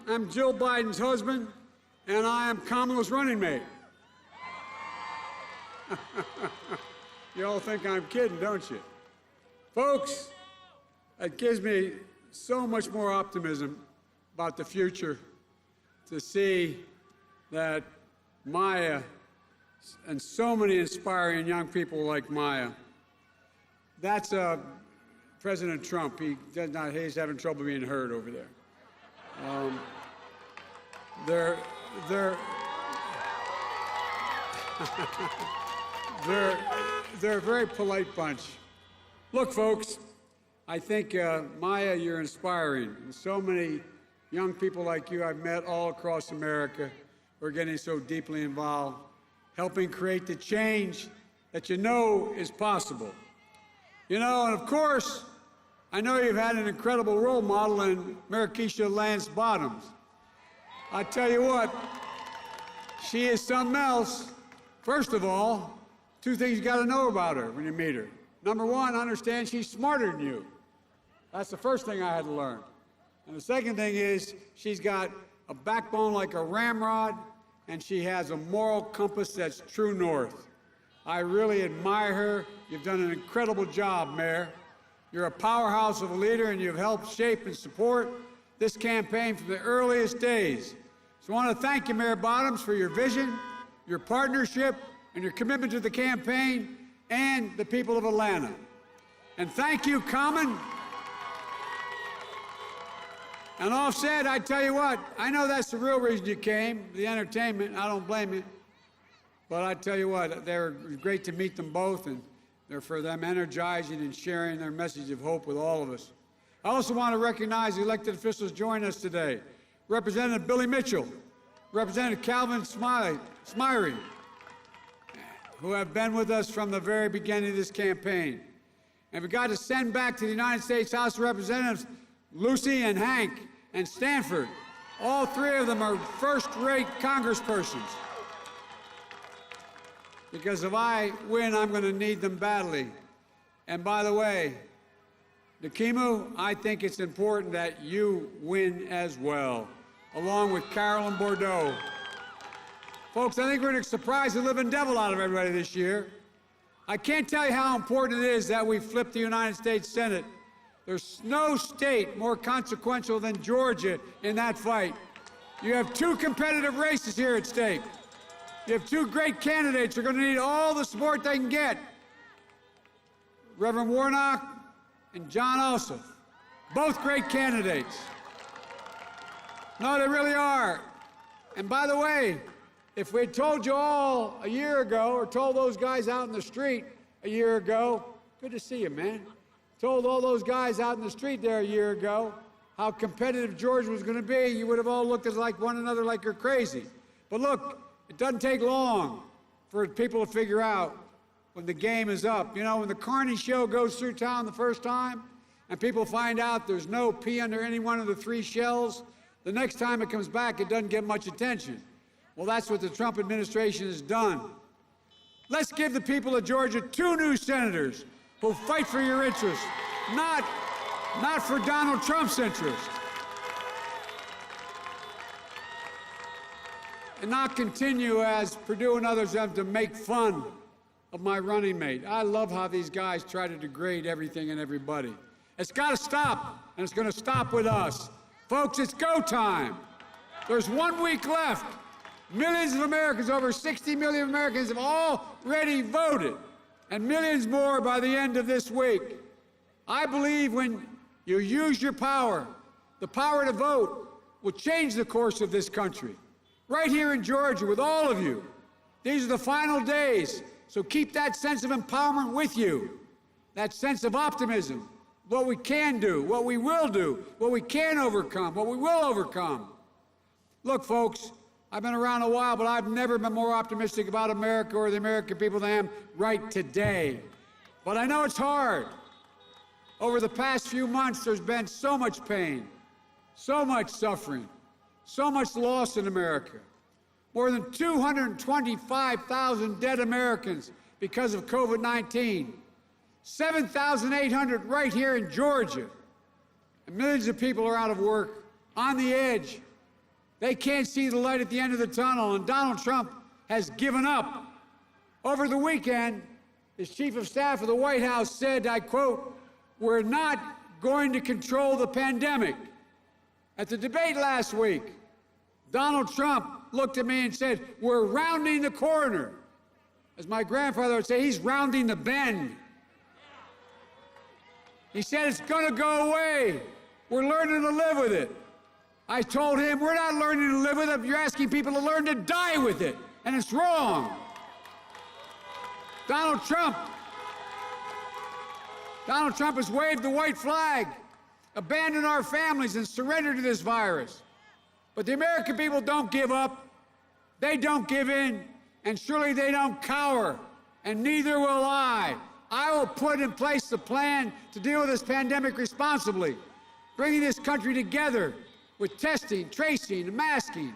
I'm Jill Biden's husband, and I am Kamala's running mate. You all think I'm kidding, don't you? Folks, it gives me so much more optimism about the future to see that Maya and so many inspiring young people like Maya, that's President Trump. He's having trouble being heard over there. They're a very polite bunch. Look, folks, I think, Maya, you're inspiring. And so many young people like you I've met all across America who are getting so deeply involved, helping create the change that you know is possible. You know, and of course, I know you've had an incredible role model in Marikisha Lance Bottoms. I tell you what, she is something else. First of all, two things you got to know about her when you meet her. Number one, understand she's smarter than you. That's the first thing I had to learn. And the second thing is she's got a backbone like a ramrod, and she has a moral compass that's true north. I really admire her. You've done an incredible job, Mayor. You're a powerhouse of a leader, and you've helped shape and support this campaign from the earliest days. So I want to thank you, Mayor Bottoms, for your vision, your partnership, and your commitment to the campaign and the people of Atlanta. And thank you, Common. And Offset, I tell you what, I know that's the real reason you came, the entertainment. I don't blame you. But I tell you what, they're great to meet them both, and they're for them energizing and sharing their message of hope with all of us. I also want to recognize the elected officials joining us today. Representative Billy Mitchell, Representative Calvin Smyrie, who have been with us from the very beginning of this campaign. And we got to send back to the United States House of Representatives Lucy and Hank and Stanford. All three of them are first-rate congresspersons. Because if I win, I'm going to need them badly. And by the way, Nkimu, I think it's important that you win as well, along with Carolyn Bordeaux. Folks, I think we're going to surprise the living devil out of everybody this year. I can't tell you how important it is that we flip the United States Senate. There's no state more consequential than Georgia in that fight. You have two competitive races here at stake. You have two great candidates who are going to need all the support they can get. Reverend Warnock and John Ossoff, both great candidates. No, they really are. And by the way, if we had told you all a year ago, or told those guys out in the street a year ago, good to see you, man. Told all those guys out in the street there a year ago how competitive Georgia was going to be, you would have all looked at like one another like you're crazy. But look, it doesn't take long for people to figure out when the game is up. You know, when the Carney show goes through town the first time and people find out there's no pea under any one of the three shells, the next time it comes back, it doesn't get much attention. Well, that's what the Trump administration has done. Let's give the people of Georgia two new senators who'll fight for your interests, not for Donald Trump's interests. And not continue, as Perdue and others have, to make fun of my running mate. I love how these guys try to degrade everything and everybody. It's got to stop, and it's going to stop with us. Folks, it's go time. There's 1 week left. Millions of Americans, over 60 million Americans, have already voted, and millions more by the end of this week. I believe when you use your power, the power to vote will change the course of this country. Right here in Georgia with all of you. These are the final days, so keep that sense of empowerment with you, that sense of optimism, what we can do, what we will do, what we can overcome, what we will overcome. Look, folks, I've been around a while, but I've never been more optimistic about America or the American people than I am right today. But I know it's hard. Over the past few months, there's been so much pain, so much suffering, so much loss in America. More than 225,000 dead Americans because of COVID-19. 7,800 right here in Georgia. And millions of people are out of work, on the edge, They can't see the light at the end of the tunnel, and Donald Trump has given up. Over the weekend, his chief of staff of the White House said, I quote, "We're not going to control the pandemic." At the debate last week, Donald Trump looked at me and said, "We're rounding the corner." As my grandfather would say, he's rounding the bend. He said, it's going to go away. We're learning to live with it. I told him, we're not learning to live with it. You're asking people to learn to die with it, and it's wrong. Donald Trump has waved the white flag, abandoned our families, and surrendered to this virus. But the American people don't give up. They don't give in, and surely they don't cower, and neither will I. I will put in place the plan to deal with this pandemic responsibly, bringing this country together with testing, tracing, and masking.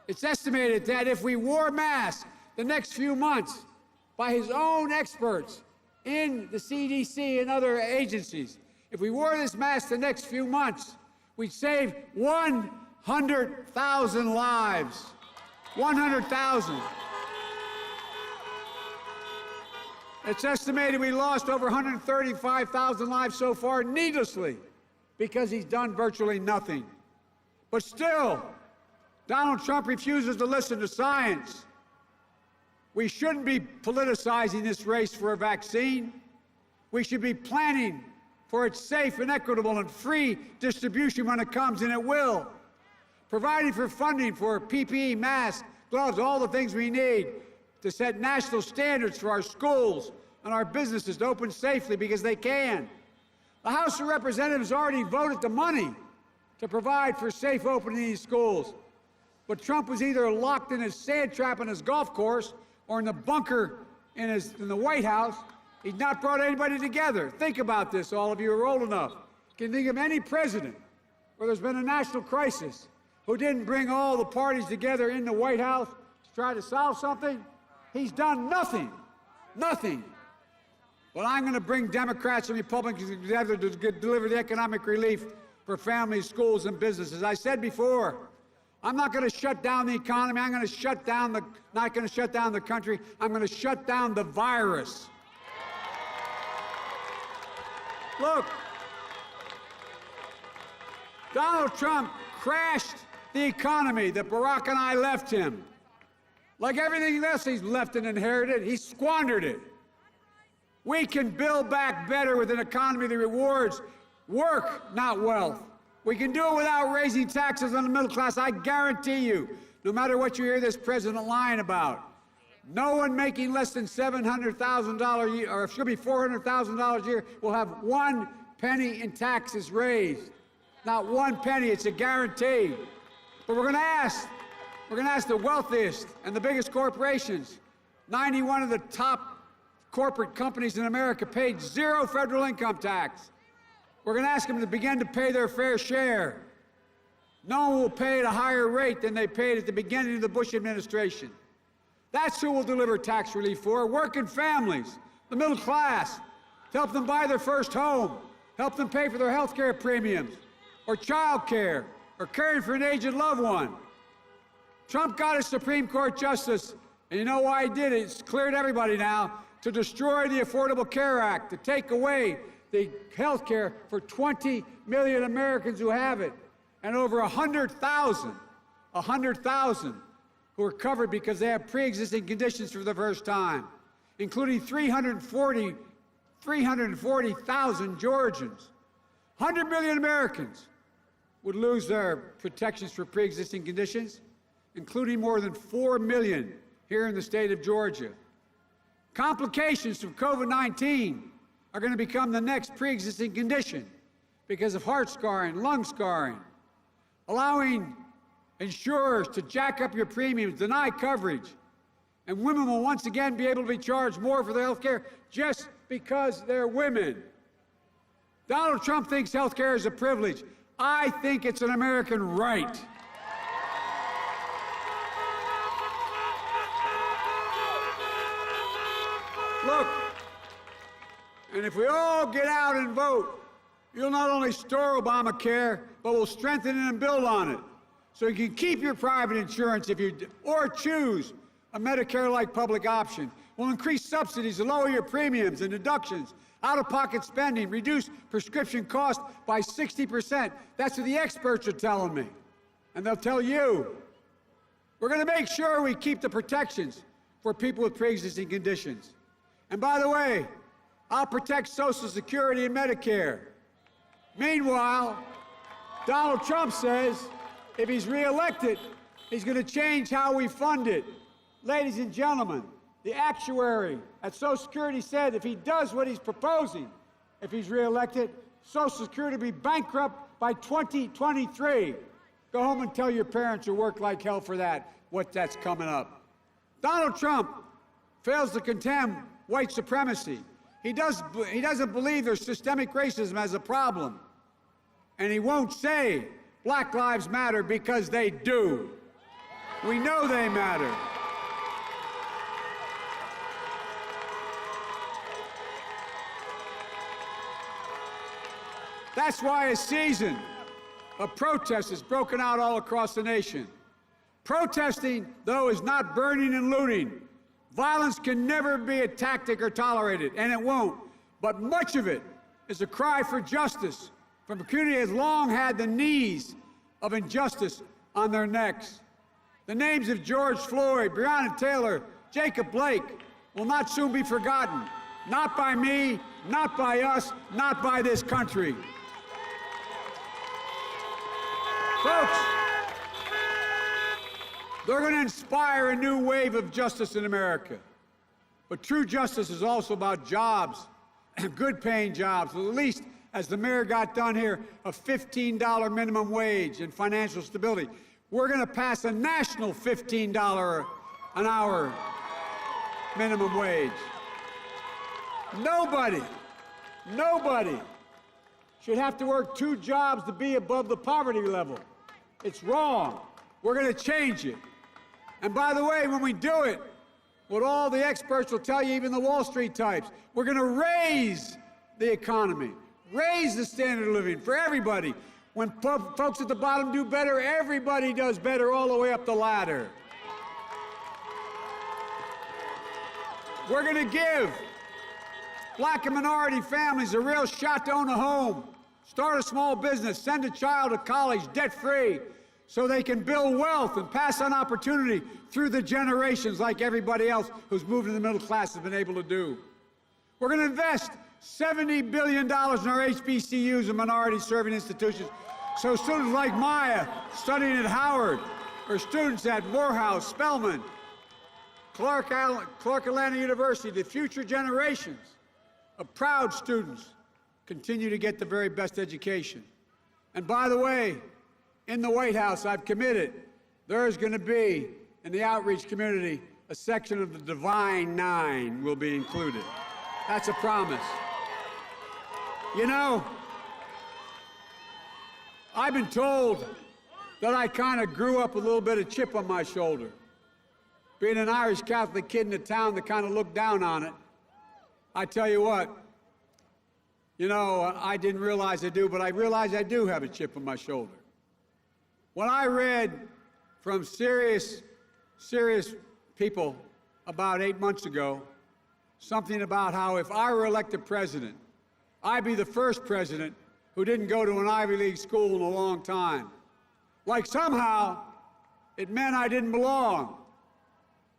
It's estimated that if we wore masks the next few months, by his own experts in the CDC and other agencies, if we wore this mask the next few months, we'd save 100,000 lives. 100,000. It's estimated we lost over 135,000 lives so far needlessly because he's done virtually nothing. But still, Donald Trump refuses to listen to science. We shouldn't be politicizing this race for a vaccine. We should be planning for its safe and equitable and free distribution when it comes, and it will. Providing for funding for PPE, masks, gloves, all the things we need to set national standards for our schools and our businesses to open safely because they can. The House of Representatives already voted the money to provide for safe opening these schools. But Trump was either locked in his sand trap on his golf course or in the bunker in the White House. He's not brought anybody together. Think about this, all of you who are old enough. Can think of any president where there's been a national crisis who didn't bring all the parties together in the White House to try to solve something? He's done nothing. Nothing. Well, I'm going to bring Democrats and Republicans together to deliver the economic relief for families, schools, and businesses. I said before, I'm not going to shut down the economy. I'm going to not going to shut down the country. I'm going to shut down the virus. Look, Donald Trump crashed the economy that Barack and I left him. Like everything else he's left and inherited, he squandered it. We can build back better with an economy that rewards work, not wealth. We can do it without raising taxes on the middle class. I guarantee you, no matter what you hear this president lying about, no one making less than $700,000 a year, or it should be $400,000 a year, will have 1 penny in taxes raised. Not 1 penny, it's a guarantee. But we're going to ask the wealthiest and the biggest corporations. 91 of the top corporate companies in America paid 0 federal income tax. We're going to ask them to begin to pay their fair share. No one will pay at a higher rate than they paid at the beginning of the Bush administration. That's who we'll deliver tax relief for, working families, the middle class, to help them buy their first home, help them pay for their health care premiums, or child care, or caring for an aged loved one. Trump got a Supreme Court justice, and you know why he did it? It's clear to everybody now, to destroy the Affordable Care Act, to take away the health care for 20 million Americans who have it, and over 100,000 who are covered because they have pre-existing conditions for the first time, including 340,000 Georgians. 100 million Americans would lose their protections for pre-existing conditions, including more than 4 million here in the state of Georgia. Complications from COVID-19 are going to become the next pre-existing condition because of heart scarring, lung scarring, allowing insurers to jack up your premiums, deny coverage, and women will once again be able to be charged more for their health care just because they're women. Donald Trump thinks health care is a privilege. I think it's an American right. Look, and if we all get out and vote, you'll not only store Obamacare, but we'll strengthen it and build on it. so you can keep your private insurance or choose a Medicare-like public option. We'll increase subsidies to lower your premiums and deductions, out-of-pocket spending, reduce prescription costs by 60%. That's what the experts are telling me. And they'll tell you. We're going to make sure we keep the protections for people with pre-existing conditions. And by the way, I'll protect Social Security and Medicare. Meanwhile, Donald Trump says if he's reelected, he's going to change how we fund it. Ladies and gentlemen, the actuary at Social Security said if he does what he's proposing, if he's reelected, Social Security will be bankrupt by 2023. Go home and tell your parents who worked like hell for that what that's coming up. Donald Trump fails to condemn white supremacy. He doesn't believe there's systemic racism as a problem. And he won't say Black Lives Matter because they do. We know they matter. That's why a season of protest has broken out all across the nation. Protesting, though, is not burning and looting. Violence can never be a tactic or tolerated, and it won't. But much of it is a cry for justice from a community that has long had the knees of injustice on their necks. The names of George Floyd, Breonna Taylor, Jacob Blake will not soon be forgotten. Not by me, not by us, not by this country. Folks, they're going to inspire a new wave of justice in America. But true justice is also about jobs, good-paying jobs, at least, as the mayor got done here, a $15 minimum wage and financial stability. We're going to pass a national $15 an hour minimum wage. Nobody should have to work 2 jobs to be above the poverty level. It's wrong. We're going to change it. And by the way, when we do it, what all the experts will tell you, even the Wall Street types, we're going to raise the economy, raise the standard of living for everybody. When folks at the bottom do better, everybody does better all the way up the ladder. We're going to give Black and minority families a real shot to own a home, start a small business, send a child to college debt-free, so they can build wealth and pass on opportunity through the generations like everybody else who's moved to the middle class has been able to do. We're going to invest $70 billion in our HBCUs and minority-serving institutions so students like Maya studying at Howard or students at Morehouse, Spelman, Clark Atlanta University, the future generations of proud students continue to get the very best education. And by the way, in the White House, I've committed there is going to be, in the outreach community, a section of the Divine Nine will be included. That's a promise. You know, I've been told that I kind of grew up with a little bit of chip on my shoulder. Being an Irish Catholic kid in a town that kind of looked down on it, I tell you what, you know, I didn't realize I do, but I realize I do have a chip on my shoulder. When I read from serious people about 8 months ago, something about how if I were elected president, I'd be the first president who didn't go to an Ivy League school in a long time. Like somehow it meant I didn't belong.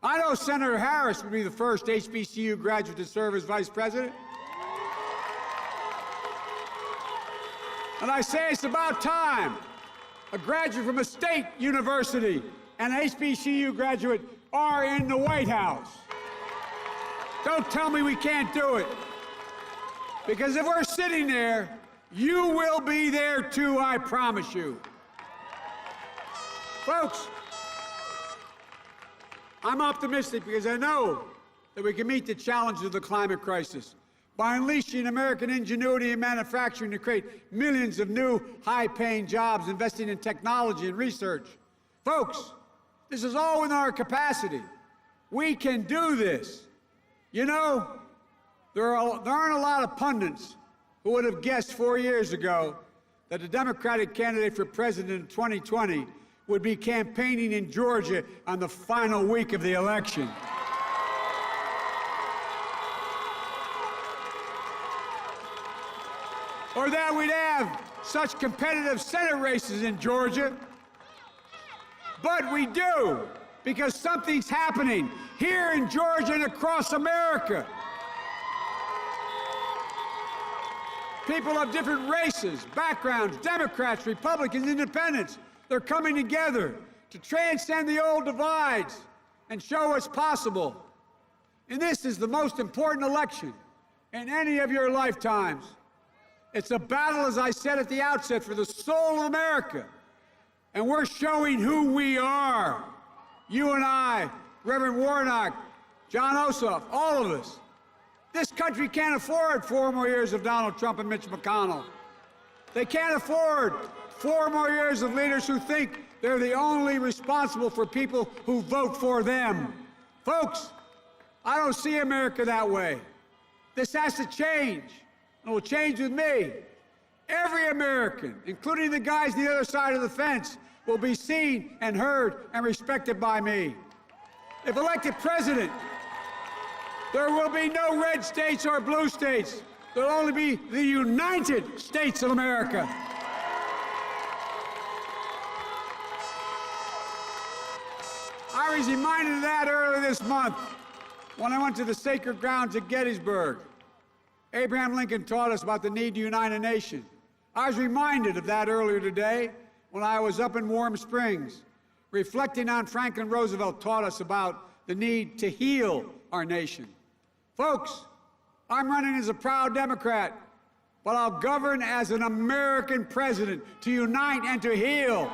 I know Senator Harris would be the first HBCU graduate to serve as vice president. And I say it's about time a graduate from a state university and an HBCU graduate are in the White House. Don't tell me we can't do it. Because if we're sitting there, you will be there too, I promise you. Folks, I'm optimistic because I know that we can meet the challenge of the climate crisis by unleashing American ingenuity and manufacturing to create millions of new, high-paying jobs, investing in technology and research. Folks, this is all in our capacity. We can do this. You know, there aren't a lot of pundits who would have guessed 4 years ago that the Democratic candidate for president in 2020 would be campaigning in Georgia on the final week of the election. Or that we'd have such competitive Senate races in Georgia. But we do, because something's happening here in Georgia and across America. People of different races, backgrounds, Democrats, Republicans, Independents, they're coming together to transcend the old divides and show what's possible. And this is the most important election in any of your lifetimes. It's a battle, as I said at the outset, for the soul of America. And we're showing who we are. You and I, Reverend Warnock, John Ossoff, all of us. This country can't afford 4 more years of Donald Trump and Mitch McConnell. They can't afford 4 more years of leaders who think they're the only responsible for people who vote for them. Folks, I don't see America that way. This has to change. It will change with me. Every American, including the guys on the other side of the fence, will be seen and heard and respected by me. If elected president, there will be no red states or blue states. There will only be the United States of America. I was reminded of that earlier this month when I went to the sacred grounds at Gettysburg. Abraham Lincoln taught us about the need to unite a nation. I was reminded of that earlier today when I was up in Warm Springs, reflecting on Franklin Roosevelt taught us about the need to heal our nation. Folks, I'm running as a proud Democrat, but I'll govern as an American president to unite and to heal.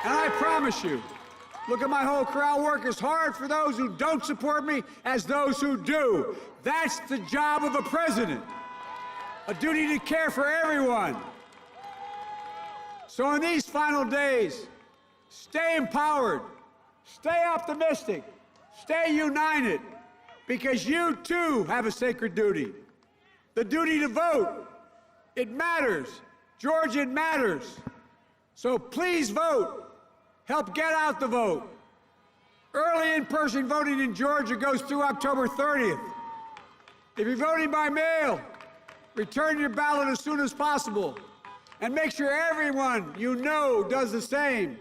And I promise you, look at my whole career. I'll work as hard for those who don't support me as those who do. That's the job of a president, a duty to care for everyone. So in these final days, stay empowered, stay optimistic, stay united, because you too have a sacred duty. The duty to vote. It matters. Georgia, it matters. So please vote. Help get out the vote. Early in-person voting in Georgia goes through October 30th. If you're voting by mail, return your ballot as soon as possible. And make sure everyone you know does the same.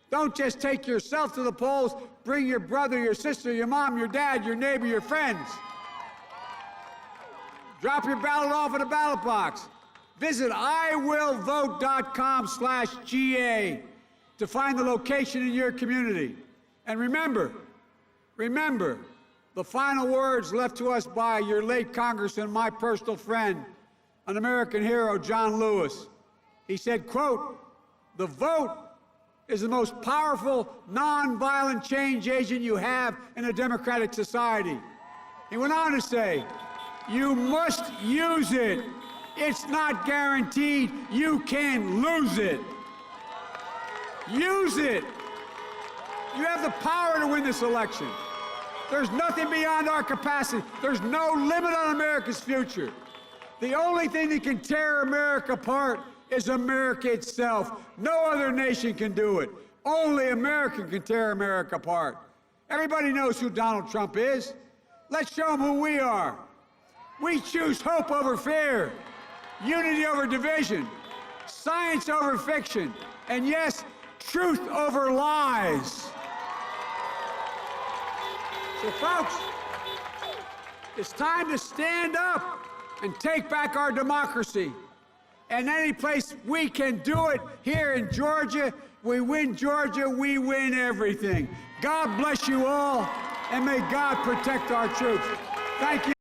Don't just take yourself to the polls. Bring your brother, your sister, your mom, your dad, your neighbor, your friends. Drop your ballot off at a ballot box. Visit iwillvote.com/GA to find the location in your community. And remember, the final words left to us by your late Congressman, my personal friend, an American hero, John Lewis. He said, quote, "The vote is the most powerful, nonviolent change agent you have in a democratic society." He went on to say, "You must use it. It's not guaranteed. You can lose it. Use it. You have the power to win this election. There's nothing beyond our capacity. There's no limit on America's future. The only thing that can tear America apart is America itself. No other nation can do it. Only America can tear America apart. Everybody knows who Donald Trump is. Let's show them who we are. We choose hope over fear, unity over division, science over fiction, and yes, truth over lies. So folks, it's time to stand up and take back our democracy. And any place we can do it, here in Georgia, we win Georgia, we win everything. God bless you all, and may God protect our troops. Thank you.